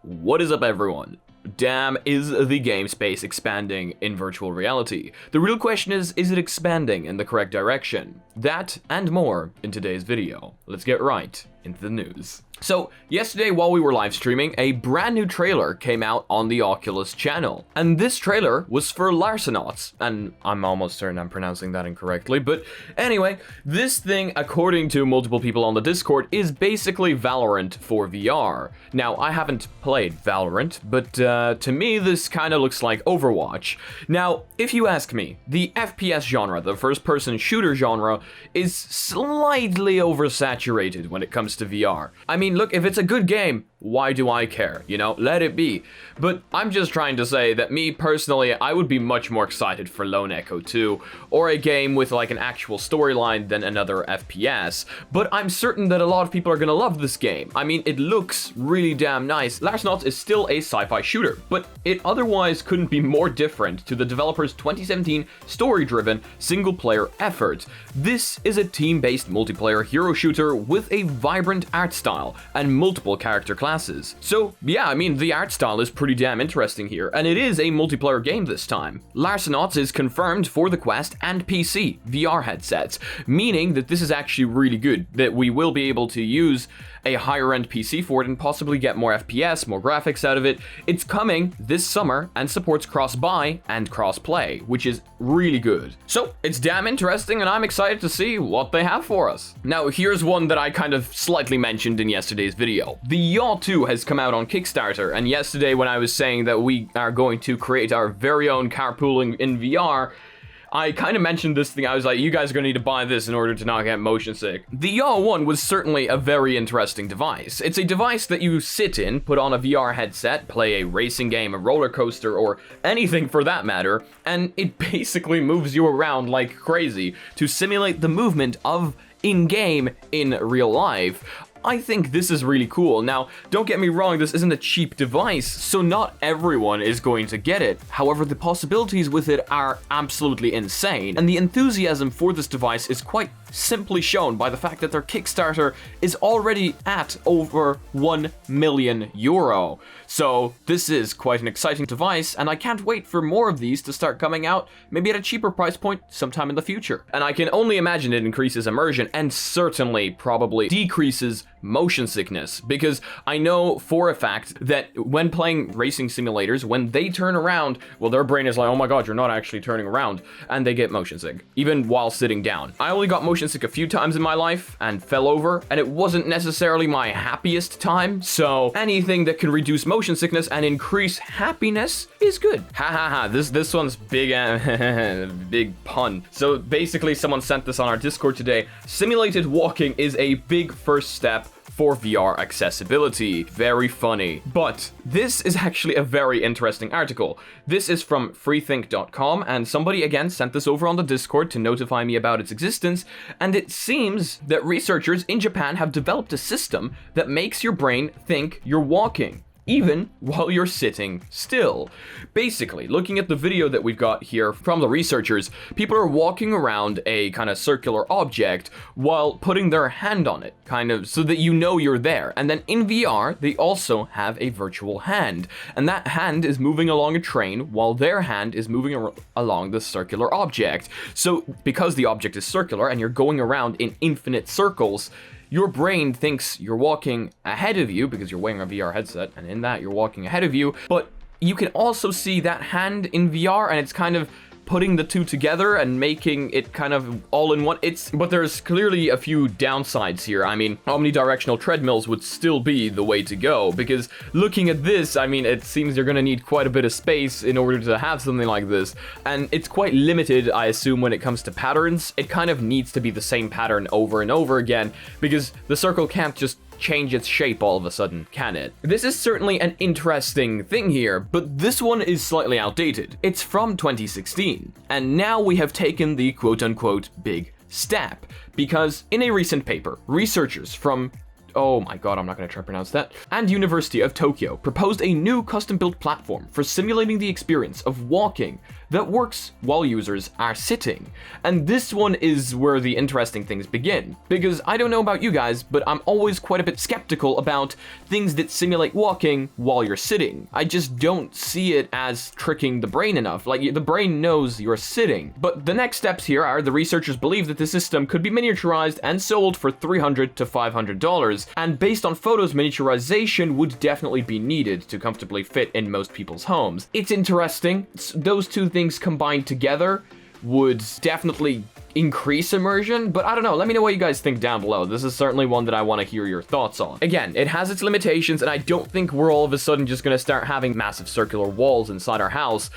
What is up, everyone? Damn, is the game space expanding in virtual reality? The real question is it expanding in the correct direction? That and more in today's video. Let's get right into the news. So, yesterday while we were live streaming, a brand new trailer came out on the Oculus channel. And this trailer was for Larcenauts, and I'm almost certain I'm pronouncing that incorrectly, but anyway, this thing, according to multiple people on the Discord, is basically Valorant for VR. Now, I haven't played Valorant, but to me this kinda looks like Overwatch. Now, if you ask me, the FPS genre, the first-person shooter genre, is slightly oversaturated when it comes to VR. I mean, look, if it's a good game, why do I care? You know, let it be. But I'm just trying to say that me personally, I would be much more excited for Lone Echo 2 or a game with like an actual storyline than another FPS. But I'm certain that a lot of people are gonna love this game. I mean, it looks really damn nice. Larcenauts is still a sci-fi shooter, but it otherwise couldn't be more different to the developer's 2017 story-driven single-player effort. This is a team-based multiplayer hero shooter with a vibrant art style and multiple character classes. So yeah, I mean, the art style is pretty damn interesting here, and it is a multiplayer game this time. Larcenauts is confirmed for the Quest and PC VR headsets, meaning that this is actually really good, that we will be able to use a higher end PC for it and possibly get more FPS, more graphics out of it. It's coming this summer and supports cross-buy and cross-play, which is really good. So it's damn interesting, and I'm excited to see what they have for us. Now, here's one that I kind of slightly mentioned in yesterday's video. The Yaw 2 has come out on Kickstarter, and yesterday when I was saying that we are going to create our very own carpooling in VR, I kind of mentioned this thing. I was like, you guys are going to need to buy this in order to not get motion sick. The Yaw 1 was certainly a very interesting device. It's a device that you sit in, put on a VR headset, play a racing game, a roller coaster, or anything for that matter, and it basically moves you around like crazy to simulate the movement of in-game in real life. I think this is really cool. Now, don't get me wrong, this isn't a cheap device, so not everyone is going to get it. However, the possibilities with it are absolutely insane, and the enthusiasm for this device is quite simply shown by the fact that their Kickstarter is already at over €1 million. So this is quite an exciting device, and I can't wait for more of these to start coming out, maybe at a cheaper price point sometime in the future. And I can only imagine it increases immersion and certainly probably decreases motion sickness, because I know for a fact that when playing racing simulators, when they turn around, well, their brain is like, oh my god, you're not actually turning around, and they get motion sick, even while sitting down. I only got motion sick a few times in my life and fell over, and it wasn't necessarily my happiest time, so anything that can reduce motion sickness and increase happiness is good. Ha ha ha, this one's big, big pun. So basically someone sent this on our Discord today. Simulated walking is a big first step for VR accessibility. Very funny. But this is actually a very interesting article. This is from freethink.com, and somebody again sent this over on the Discord to notify me about its existence, and it seems that researchers in Japan have developed a system that makes your brain think you're walking, even while you're sitting still. Basically, looking at the video that we've got here from the researchers, people are walking around a kind of circular object while putting their hand on it, kind of so that you know you're there. And then in VR, they also have a virtual hand, and that hand is moving along a train while their hand is moving along the circular object. So because the object is circular and you're going around in infinite circles, your brain thinks you're walking ahead of you because you're wearing a VR headset, and in that you're walking ahead of you, but you can also see that hand in VR, and it's kind of putting the two together and making it kind of all in one. But there's clearly a few downsides here. I mean, omnidirectional treadmills would still be the way to go, because looking at this, I mean, it seems you're gonna need quite a bit of space in order to have something like this, and it's quite limited, I assume, when it comes to patterns. It kind of needs to be the same pattern over and over again, because the circle can't just change its shape all of a sudden, can it? This is certainly an interesting thing here, but this one is slightly outdated. It's from 2016, and now we have taken the quote-unquote big step, because in a recent paper, researchers from oh my god, I'm not going to try to pronounce that, and University of Tokyo proposed a new custom-built platform for simulating the experience of walking that works while users are sitting. And this one is where the interesting things begin, because I don't know about you guys, but I'm always quite a bit skeptical about things that simulate walking while you're sitting. I just don't see it as tricking the brain enough. Like, the brain knows you're sitting. But the next steps here are the researchers believe that the system could be miniaturized and sold for $300 to $500, and based on photos, miniaturization would definitely be needed to comfortably fit in most people's homes. It's interesting. Those two things combined together would definitely increase immersion, but I don't know. Let me know what you guys think down below. This is certainly one that I want to hear your thoughts on. Again, it has its limitations, and I don't think we're all of a sudden just going to start having massive circular walls inside our house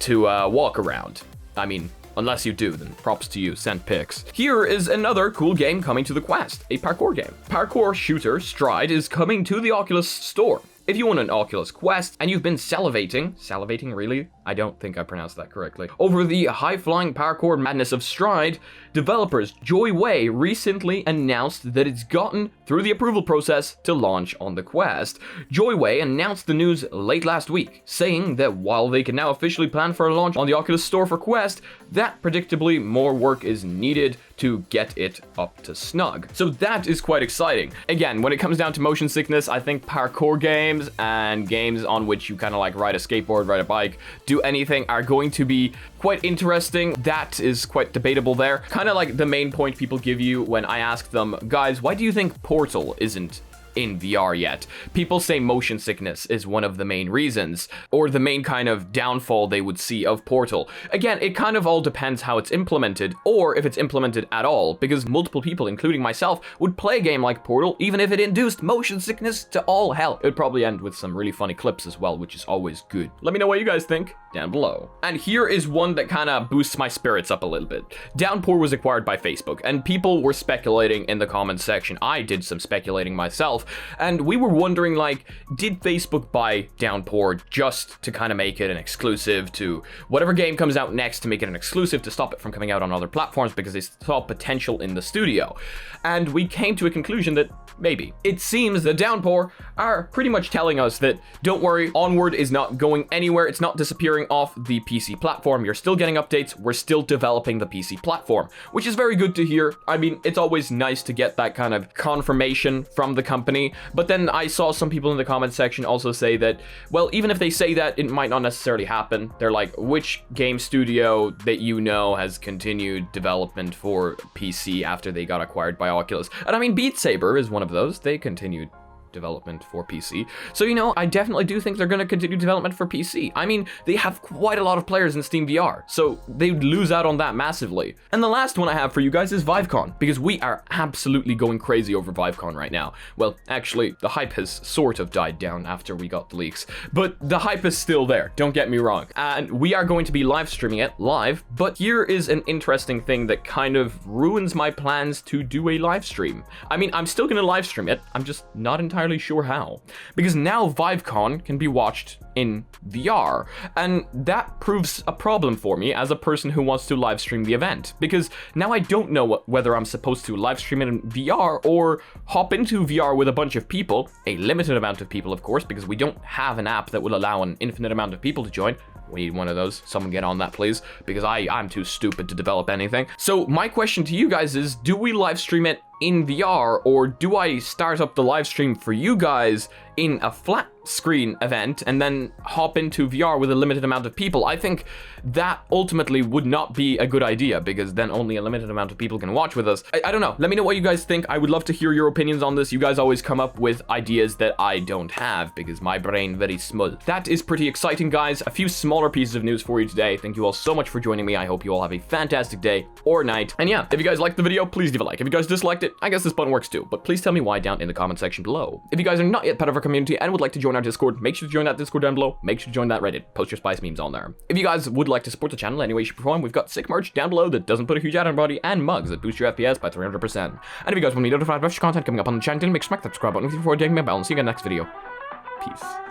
to walk around. I mean, unless you do, then props to you, send pics. Here is another cool game coming to the Quest, a parkour game. Parkour shooter Stride is coming to the Oculus store. If you want an Oculus Quest and you've been salivating really? I don't think I pronounced that correctly, over the high-flying parkour madness of Stride, developers Joy Wei recently announced that it's gotten through the approval process to launch on the Quest. Joy Wei announced the news late last week, saying that while they can now officially plan for a launch on the Oculus Store for Quest, that predictably more work is needed to get it up to snug. So that is quite exciting. Again, when it comes down to motion sickness, I think parkour games and games on which you kind of like ride a skateboard, ride a bike, do anything are going to be quite interesting. That is quite debatable there. Kind of like the main point people give you when I ask them, guys, why do you think Portal isn't in VR yet? People say motion sickness is one of the main reasons, or the main kind of downfall they would see of Portal. Again, it kind of all depends how it's implemented, or if it's implemented at all, because multiple people, including myself, would play a game like Portal even if it induced motion sickness to all hell. It would probably end with some really funny clips as well, which is always good. Let me know what you guys think down below. And here is one that kind of boosts my spirits up a little bit. Downpour was acquired by Facebook, and people were speculating in the comments section. I did some speculating myself, and we were wondering, like, did Facebook buy Downpour just to kind of make it an exclusive to whatever game comes out next, to make it an exclusive to stop it from coming out on other platforms because they saw potential in the studio? And we came to a conclusion that maybe. It seems that Downpour are pretty much telling us that, don't worry, Onward is not going anywhere. It's not disappearing off the PC platform. You're still getting updates. We're still developing the PC platform, which is very good to hear. I mean, it's always nice to get that kind of confirmation from the company. But then I saw some people in the comment section also say that, well, even if they say that, it might not necessarily happen. They're like, which game studio that you know has continued development for PC after they got acquired by Oculus? And I mean, Beat Saber is one of those. They continued development for PC. So, you know, I definitely do think they're going to continue development for PC. I mean, they have quite a lot of players in Steam VR, so they lose out on that massively. And the last one I have for you guys is Vivecon, because we are absolutely going crazy over Vivecon right now. Well, actually, the hype has sort of died down after we got the leaks, but the hype is still there, don't get me wrong. And we are going to be live streaming it live, but here is an interesting thing that kind of ruins my plans to do a live stream. I mean, I'm still going to live stream it, I'm just not entirely sure how, because now Vivecon can be watched in VR, and that proves a problem for me as a person who wants to live stream the event, because now I don't know whether I'm supposed to live stream it in VR or hop into VR with a bunch of people, a limited amount of people of course, because we don't have an app that will allow an infinite amount of people to join. We need one of those. Someone get on that, please, because I'm too stupid to develop anything. So my question to you guys is, do we live stream it in VR, or do I start up the live stream for you guys in a flat screen event and then hop into VR with a limited amount of people? I think that ultimately would not be a good idea, because then only a limited amount of people can watch with us. I don't know. Let me know what you guys think. I would love to hear your opinions on this. You guys always come up with ideas that I don't have, because my brain very small. That is pretty exciting, guys. A few smaller pieces of news for you today. Thank you all so much for joining me. I hope you all have a fantastic day or night. And yeah, if you guys liked the video, please leave a like. If you guys disliked it, I guess this button works too, but please tell me why down in the comment section below. If you guys are not yet part of our community and would like to join our Discord, make sure to join that Discord down below. Make sure to join that Reddit. Post your spice memes on there. If you guys would like to support the channel any way, shape, or form, we've got sick merch down below that doesn't put a huge ad on your body, and mugs that boost your FPS by 300%. And if you guys want to be notified of extra content coming up on the channel, make sure to smack that subscribe button before taking my bell, and see you in the next video. Peace.